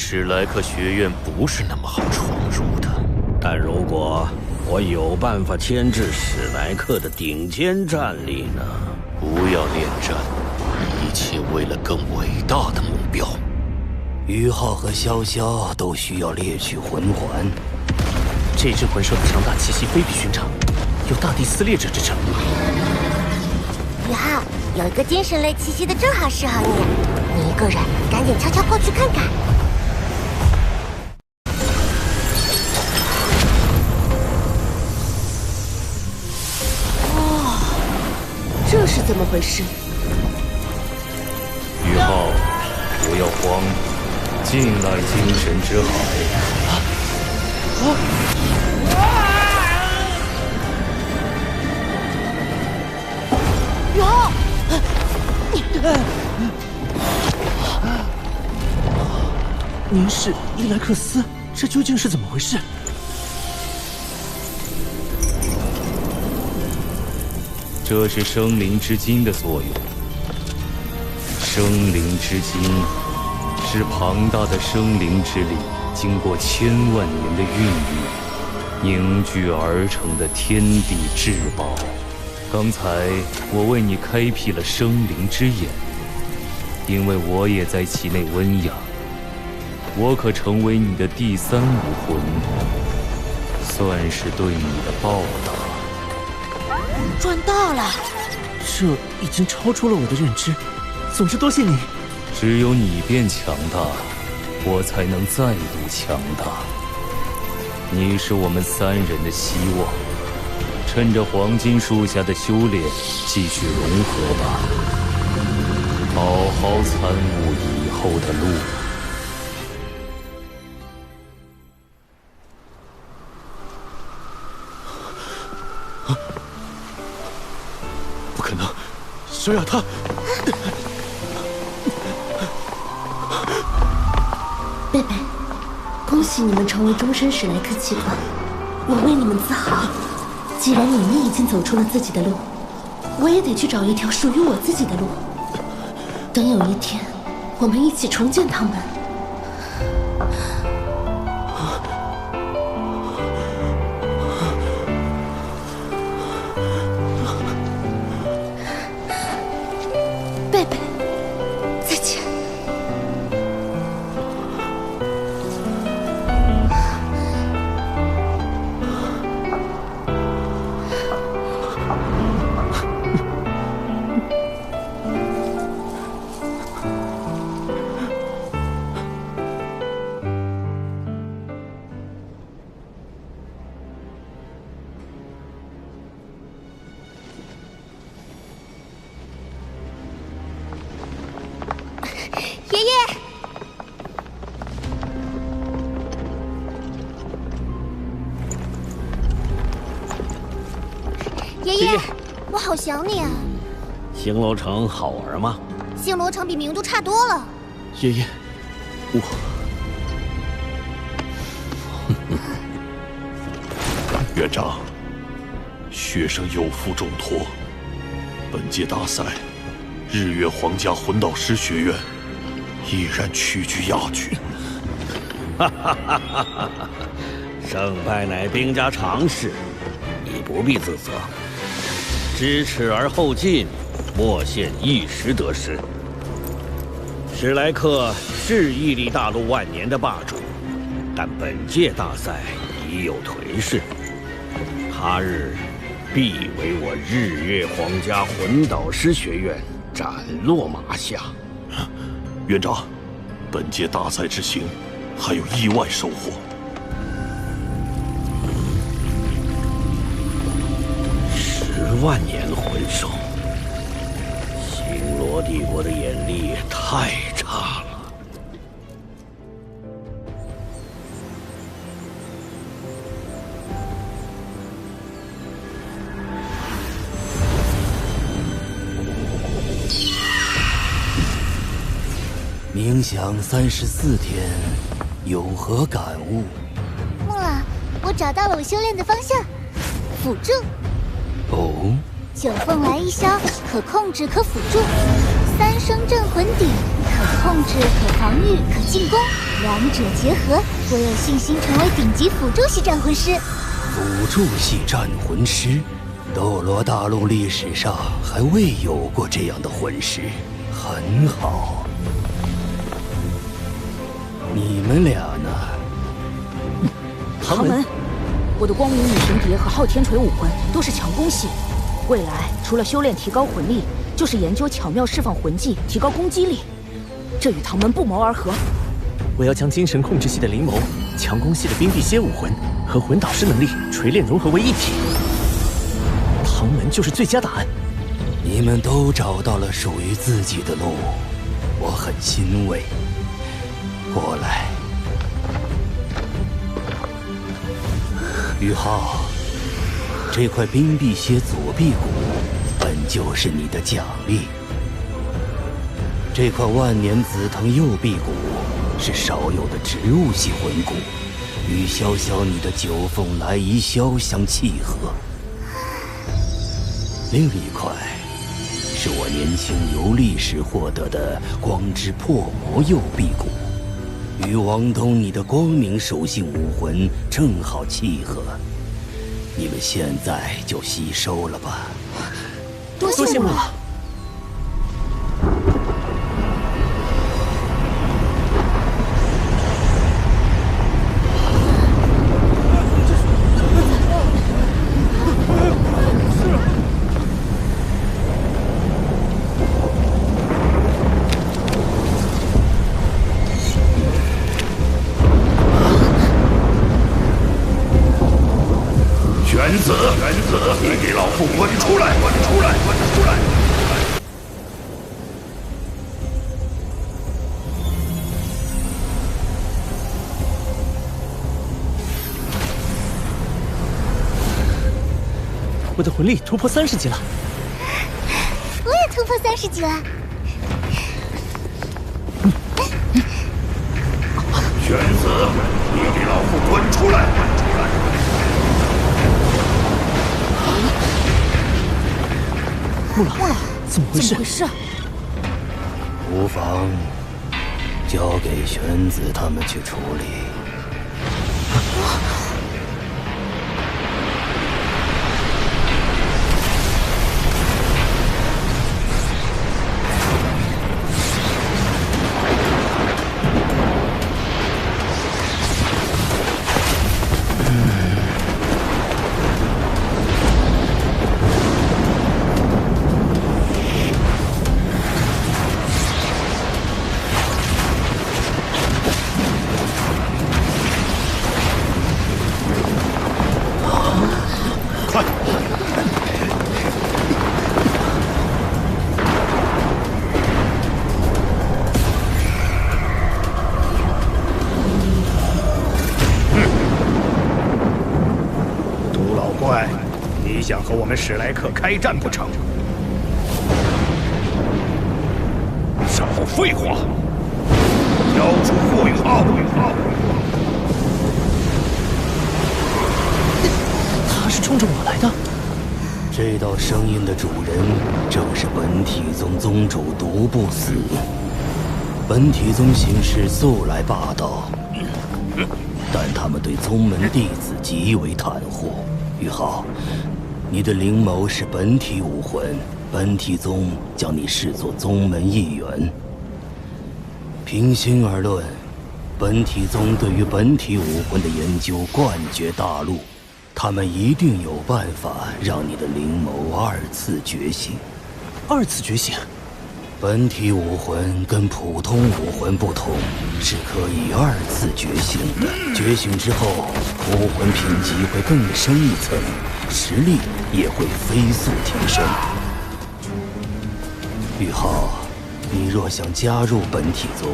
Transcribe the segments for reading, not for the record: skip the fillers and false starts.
史莱克学院不是那么好闯入的。但如果我有办法牵制史莱克的顶尖战力呢？不要恋战，一切为了更伟大的目标。于浩和潇潇都需要猎取魂环。这只魂兽的强大气息非比寻常，有大地撕裂者之称。于浩，有一个精神类气息的正好适合你，你一个人赶紧悄悄过去看看。这是怎么回事？于浩，不要慌，进来精神之海。于浩，您是伊莱克斯，这究竟是怎么回事？这是生灵之金的作用。生灵之金是庞大的生灵之力，经过千万年的孕育，凝聚而成的天地至宝。刚才我为你开辟了生灵之眼，因为我也在其内温养。我可成为你的第三武魂，算是对你的报答。赚到了！这已经超出了我的认知。总之，多谢你。只有你变强大，我才能再度强大。你是我们三人的希望，趁着黄金树下的修炼，继续融合吧，好好参悟以后的路。不可能，小雅她……贝贝，恭喜你们成为终身史莱克集团，我为你们自豪。既然你们已经走出了自己的路，我也得去找一条属于我自己的路。等有一天，我们一起重建他们。贝贝，再见。爷爷，爷爷，我好想你啊！星罗城好玩吗？星罗城比名都差多了。爷爷，我院长，学生有负重托，本届大赛，日月皇家魂导师学院依然屈居亚军。胜败乃兵家常事，你不必自责。知耻而后进，莫羡一时得失。史莱克是屹立大陆万年的霸主，但本届大赛已有颓势，他日必为我日月皇家魂导师学院斩落马下。院长，本届大赛之行还有意外收获。10万年魂兽，星罗帝国的眼力太差了。冥想34天，有何感悟？木朗，我找到了我修炼的方向，辅助。哦，九凤来一消，可控制可辅助；三生镇魂鼎，可控制可防御可进攻。两者结合，我有信心成为顶级辅助系战魂师。辅助系战魂师，斗罗大陆历史上还未有过这样的魂师，很好。你们俩呢？唐门，我的光明女神蝶和昊天锤武魂都是强攻系，未来除了修炼提高魂力，就是研究巧妙释放魂技，提高攻击力。这与唐门不谋而合。我要将精神控制系的灵眸、强攻系的冰辟蝎武魂和魂导师能力锤炼融合为一体。唐门就是最佳答案。你们都找到了属于自己的路，我很欣慰。过来，宇浩，这块冰辟蝎左臂骨本就是你的奖励。这块万年紫藤右臂骨是少有的植物系魂骨，与潇潇你的九凤来仪潇相契合。另一块是我年轻游历时获得的光之破魔右臂骨，与王东你的光明属性武魂正好契合。你们现在就吸收了吧。多谢慕了。原子，你给老夫滚出来！滚出来！滚出来！我的魂力突破30级了。我也突破30级了。原子，你给老夫滚出来！滚出来！木老，怎么回事？无妨，交给玄子他们去处理。想和我们史莱克开战不成？少废话！交出霍雨浩！他是冲着我来的。这道声音的主人正是本体宗宗主独不死。本体宗行事素来霸道，但他们对宗门弟子极为袒护。雨浩，你的灵眸是本体武魂，本体宗将你视作宗门一员。平心而论，本体宗对于本体武魂的研究冠绝大陆，他们一定有办法让你的灵眸2次觉醒。2次觉醒？本体武魂跟普通武魂不同，是可以2次觉醒的。觉醒之后，武魂品级会更深一层，实力也会飞速提升。玉浩，你若想加入本体宗，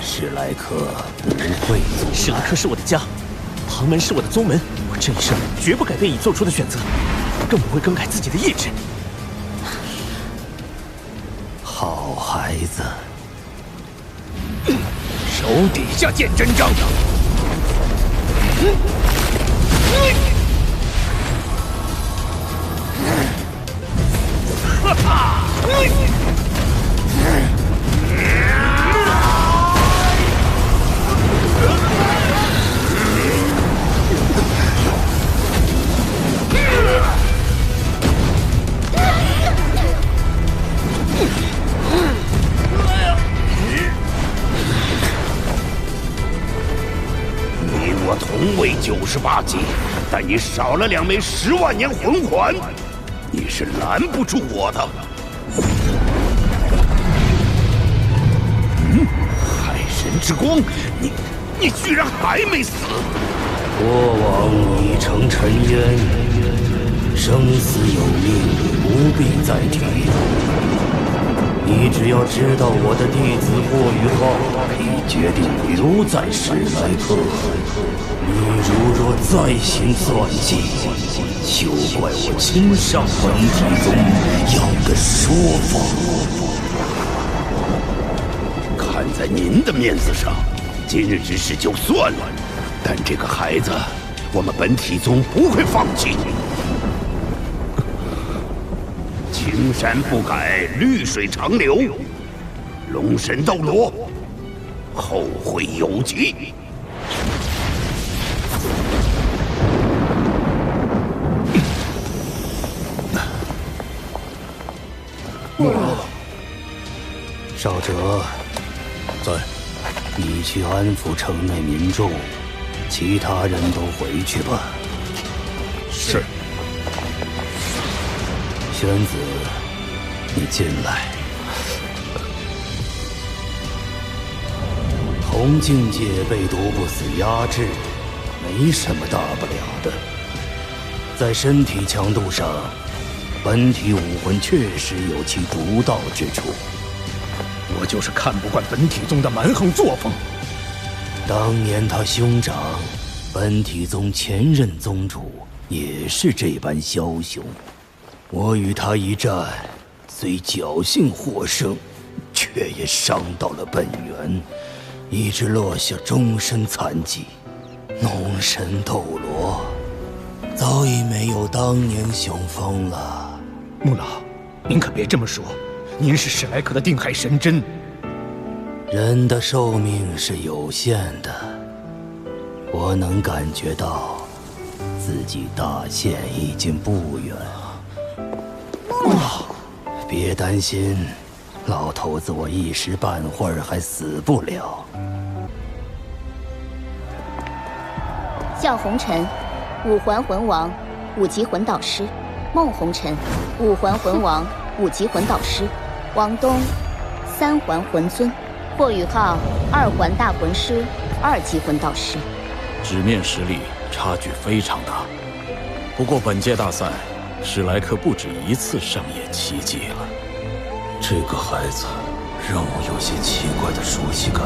史莱克不会阻拦。史莱克是我的家，旁门是我的宗门，我这一生绝不改变已做出的选择，更不会更改自己的意志。好孩子，手底下见真章。哈哈！我同为98级，但你少了2枚10万年魂环，你是拦不住我的。海神之光，你居然还没死！过往已成尘烟，生死有命，不必再提。你只要知道我的弟子霍雨浩已决定留在史莱克，你如若再行算计，休怪我亲上本体宗要个说法。看在您的面子上，今日之事就算了，但这个孩子，我们本体宗不会放弃。青山不改，绿水长流。龙神斗罗，后会有期。少哲，在。你去安抚城内民众，其他人都回去吧。是。宣子，你进来。同境界被毒不死压制，没什么大不了的。在身体强度上，本体武魂确实有其独到之处。我就是看不惯本体宗的蛮横作风。当年他兄长，本体宗前任宗主，也是这般枭雄。我与他一战，虽侥幸获胜，却也伤到了本源，以致落下终身残疾。龙神斗罗早已没有当年雄风了。穆老，您可别这么说，您是史莱克的定海神针。人的寿命是有限的，我能感觉到自己大限已经不远。穆老，别担心，老头子我一时半会儿还死不了。向红尘，五环魂王，5级魂导师；孟红尘，5环魂王，5级魂导师；王东，3环魂尊；霍雨浩，2环大魂师，2级魂导师。纸面实力差距非常大，不过本届大赛，史莱克不止一次上演奇迹了。这个孩子让我有些奇怪的熟悉感。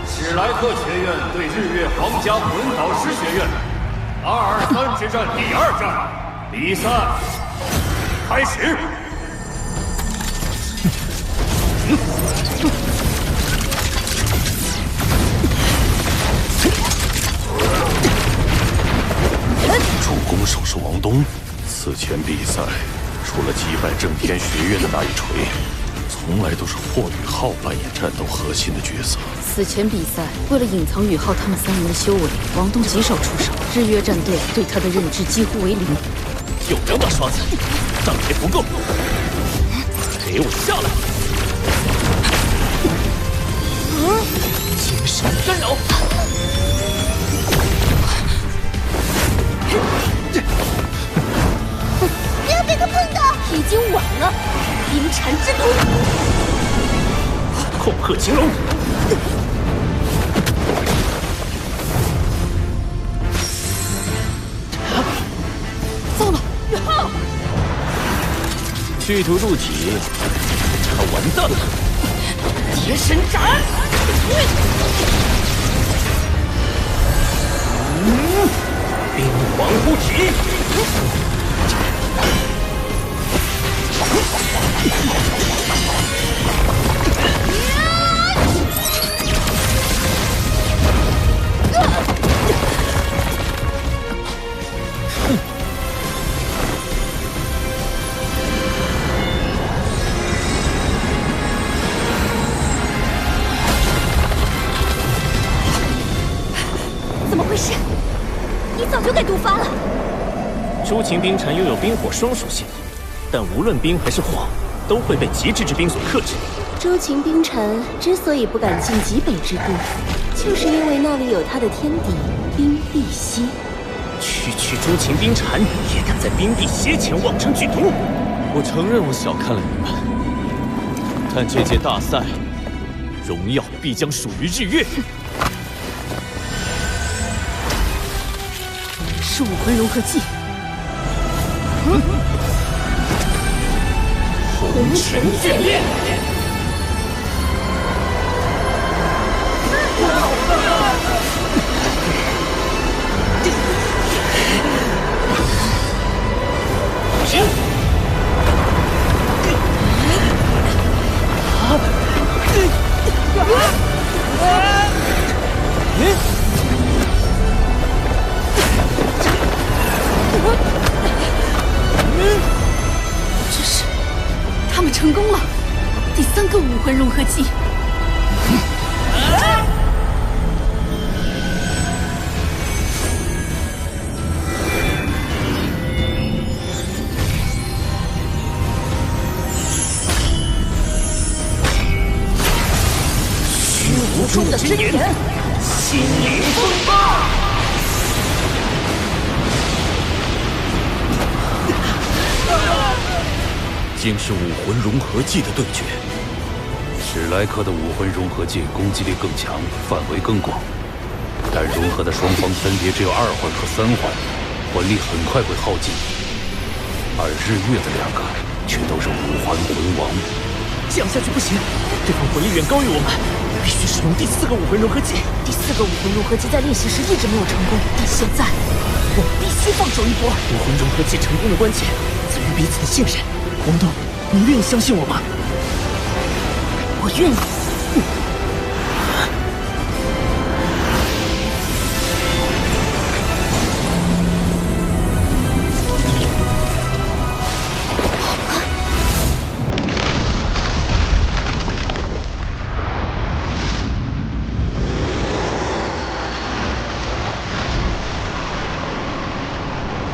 史莱克学院对日月皇家魂导师学院223之战第2战，比赛开始。主攻手是王东。此前比赛，除了击败正天学院的那一锤，从来都是霍雨浩扮演战斗核心的角色。此前比赛，为了隐藏雨浩他们3人的修为，王东极少出手，日月战队对他的认知几乎为0。有2把刷子，当还不够，给我下来！精神干扰！不要被他碰到！已经晚了，冰蝉之毒！恐吓青龙！糟了，雨浩！去除入体，他完蛋了！天神斩！冰皇护体！怎么回事？你早就该毒发了。朱晴冰蝉拥有冰火双属性，但无论冰还是火，都会被极致之冰所克制。朱晴冰蝉之所以不敢进极北之地，就是因为那里有他的天敌冰碧蝎，区区诸禽冰蝉也敢在冰碧蝎前妄称剧毒？我承认我小看了你们，但这届大赛，荣耀必将属于日月。是武魂融合技。红尘眷恋。这是，他们成功了，第3个武魂融合技。虚无中的真言，心灵风暴。竟是武魂融合技的对决。史莱克的武魂融合技攻击力更强，范围更广，但融合的双方分别只有2环和3环，魂力很快会耗尽。而日月的2个却都是5环魂王，这样下去不行，对方魂力远高于我们，必须使用第4个武魂融合技。第4个武魂融合技在练习时一直没有成功，但现在我们必须放手一搏。武魂融合技成功的关键在于彼此的信任。王东，你愿意相信我吗？我愿意。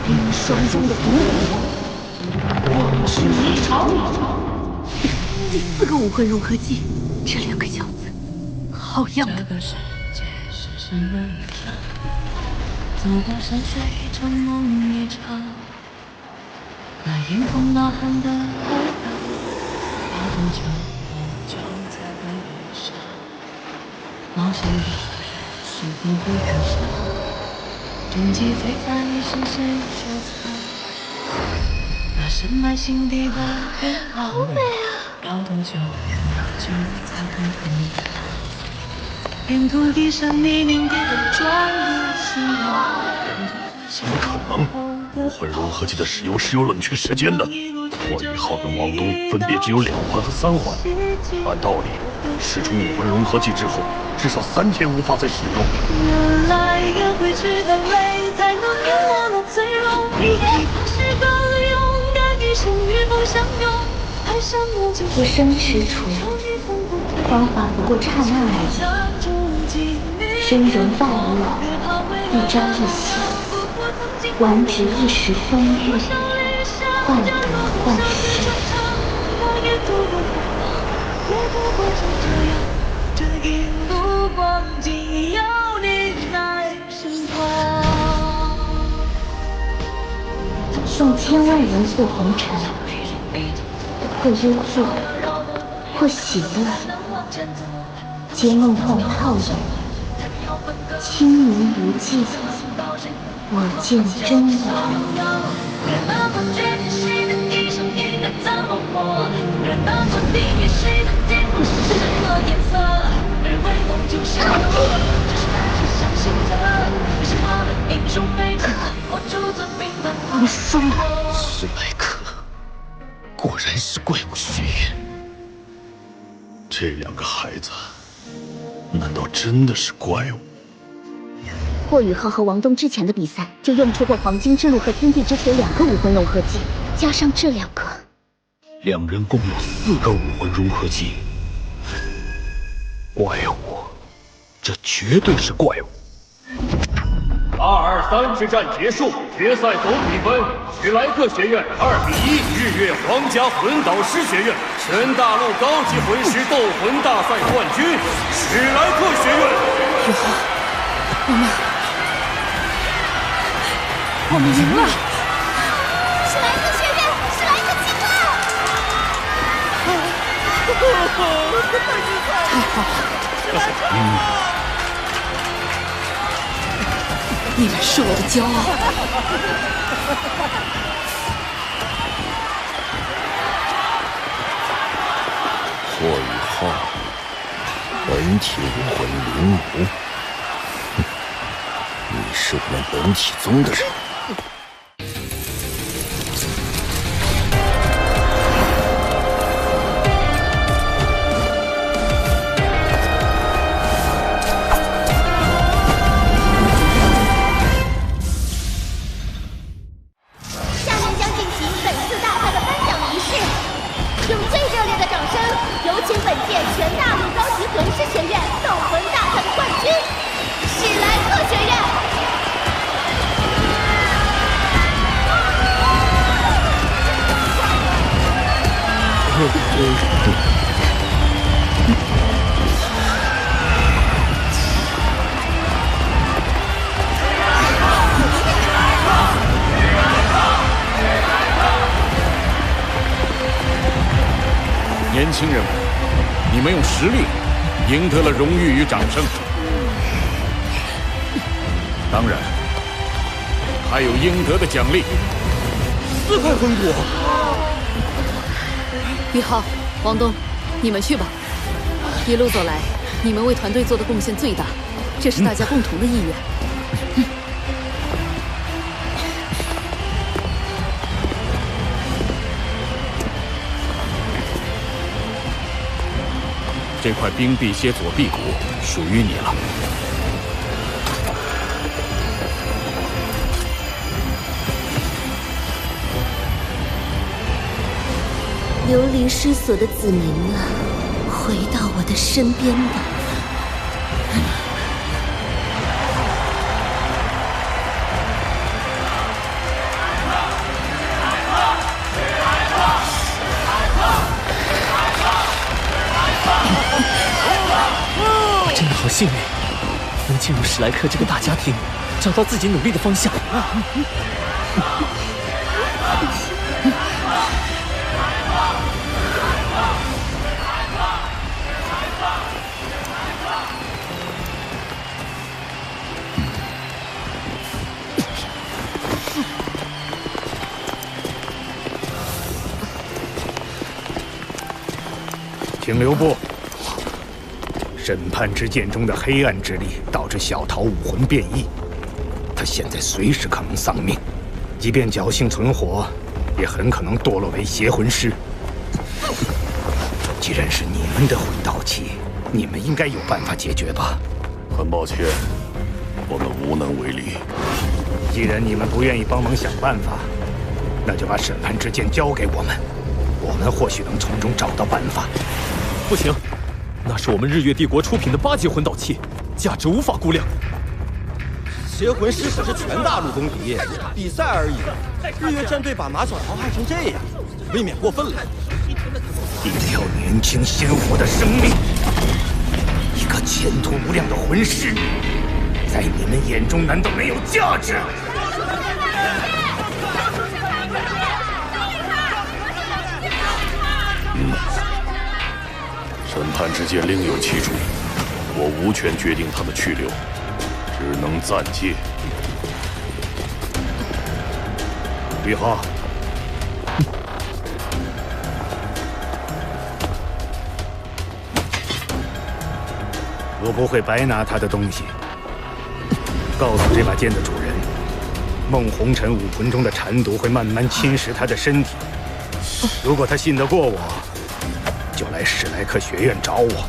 冰霜中的毒火，光之一场。第4个武魂融合技，这2个样子，好样的！走过山水一场梦一场，那迎风呐喊的海浪，要多久多久才会遇上？冒险的是否会遇上？终极飞在你是谁收藏？那深埋心底的愿望，好美啊！要多久才会回答？沿途地上泥泞的转入希望。怎么可能？武魂融合技的使用是有冷却时间的。我1号跟王东分别只有2环和3环，按道理使出武魂融合技之后，至少3天无法再使用。原来要回去的泪，才能淹没了脆弱。你也是个勇敢，一生与梦相拥。不生踟蹰，方法不过刹那而已。生荣暴露，一朝一夕，玩值一时风月，患得患失。这一路光景有你在身旁。送千万人赴红尘，或忧郁，或喜乐，皆梦幻泡影，清明无际，我见真我。你疯了！史莱克果然是怪物学院。这2个孩子，难道真的是怪物？霍雨浩和王东之前的比赛就用出过黄金之路和天地之铁2个武魂融合技，加上这2个，2人共有4个武魂融合技。怪物，这绝对是怪物。2-2-3之战结束，决赛总比分：史莱克学院2比1日月皇家魂导师学院，全大陆高级魂师斗魂大赛冠军史莱克学院。雨浩，我们赢了！史莱克学院，史莱克奇观！太好了！你们是我的骄傲。霍雨浩，本体武魂灵眸，你是我们本体宗的人。年轻人们，你们用实力赢得了荣誉与掌声，当然还有应得的奖励4块魂骨。宇浩、王东，你们去吧。一路走来，你们为团队做的贡献最大，这是大家共同的意愿。这块冰辟蝎左臂骨属于你了。流离失所的子民啊，回到我的身边吧。我真的好幸运，能进入史莱克这个大家庭，找到自己努力的方向。请留步。审判之剑中的黑暗之力导致小桃武魂变异，他现在随时可能丧命，即便侥幸存活，也很可能堕落为邪魂师。既然是你们的魂道器，你们应该有办法解决吧？很抱歉，我们无能为力。既然你们不愿意帮忙想办法，那就把审判之剑交给我们，我们或许能从中找到办法。不行，那是我们日月帝国出品的8级魂导器，价值无法估量。邪魂师可是全大陆公敌，比赛而已。日月战队把马小桃害成这样，未免过分了。一条年轻鲜活的生命，一个前途无量的魂师，在你们眼中难道没有价值？审判之剑另有其主，我无权决定他的去留，只能暂借。宇浩，我不会白拿他的东西。告诉这把剑的主人，梦红尘武魂中的荼毒会慢慢侵蚀他的身体。如果他信得过我，就来史莱克学院找我。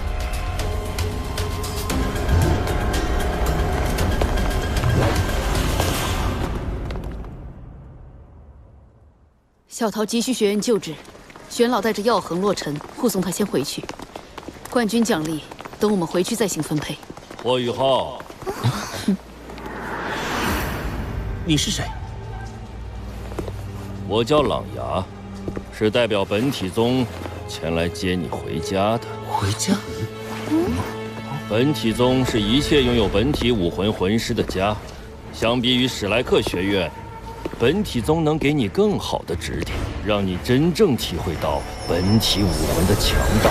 小桃急需学院救治，玄老带着药恒、洛尘护送他先回去。冠军奖励等我们回去再行分配。霍雨浩，你是谁？我叫朗牙，是代表本体宗前来接你回家的。回家？本体宗是一切拥有本体武魂魂师的家，相比于史莱克学院，本体宗能给你更好的指点，让你真正体会到本体武魂的强大。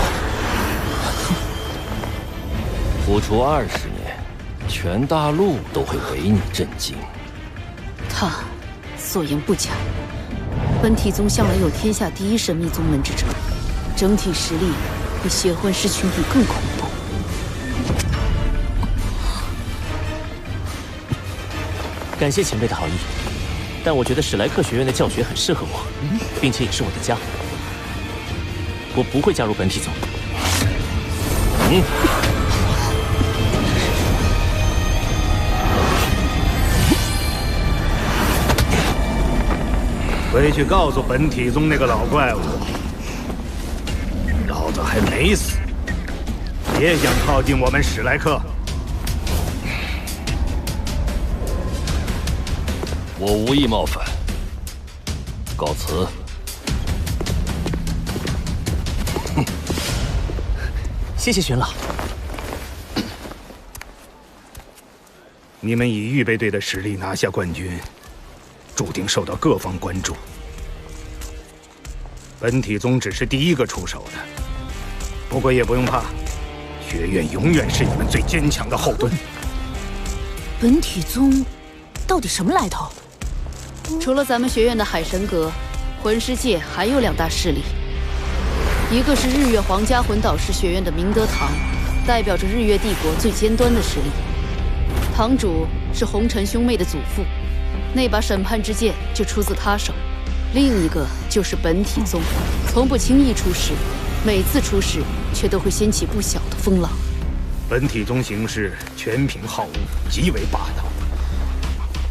不出20年，全大陆都会为你震惊。他所言不假，本体宗向来有天下第一神秘宗门之称，整体实力比邪魂师群体更恐怖。感谢前辈的好意，但我觉得史莱克学院的教学很适合我，并且也是我的家。我不会加入本体宗。回去告诉本体宗那个老怪物，老子还没死，别想靠近我们史莱克。我无意冒犯，告辞。谢谢玄老。你们以预备队的实力拿下冠军，注定受到各方关注。本体宗只是第一个出手的，不过也不用怕，学院永远是你们最坚强的后盾。本体宗到底什么来头？除了咱们学院的海神阁，魂师界还有2大势力，一个是日月皇家魂导师学院的明德堂，代表着日月帝国最尖端的实力。堂主是红尘兄妹的祖父，那把审判之剑就出自他手。另一个就是本体宗，从不轻易出世，每次出世却都会掀起不小的风浪。本体宗行事全凭好恶，极为霸道。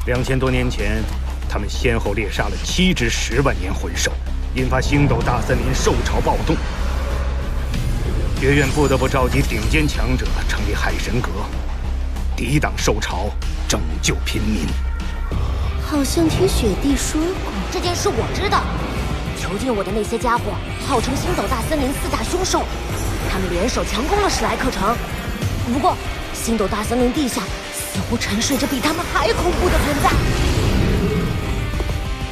2000多年前，他们先后猎杀了7只10万年魂兽，引发星斗大森林兽潮暴动。学院不得不召集顶尖强者成立海神阁，抵挡兽潮，拯救平民。好像听雪弟说过这件事，我知道。囚禁我的那些家伙，号称星斗大森林4大凶兽，他们联手强攻了史莱克城。不过，星斗大森林地下似乎沉睡着比他们还恐怖的存在。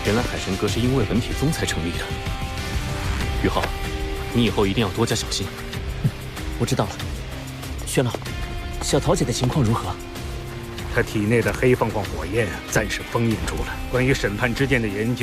原来海神阁是因为本体宗才成立的。宇浩，你以后一定要多加小心。我知道了。玄老，小桃姐的情况如何？她体内的黑凤凰火焰暂时封印住了，关于审判之剑的研究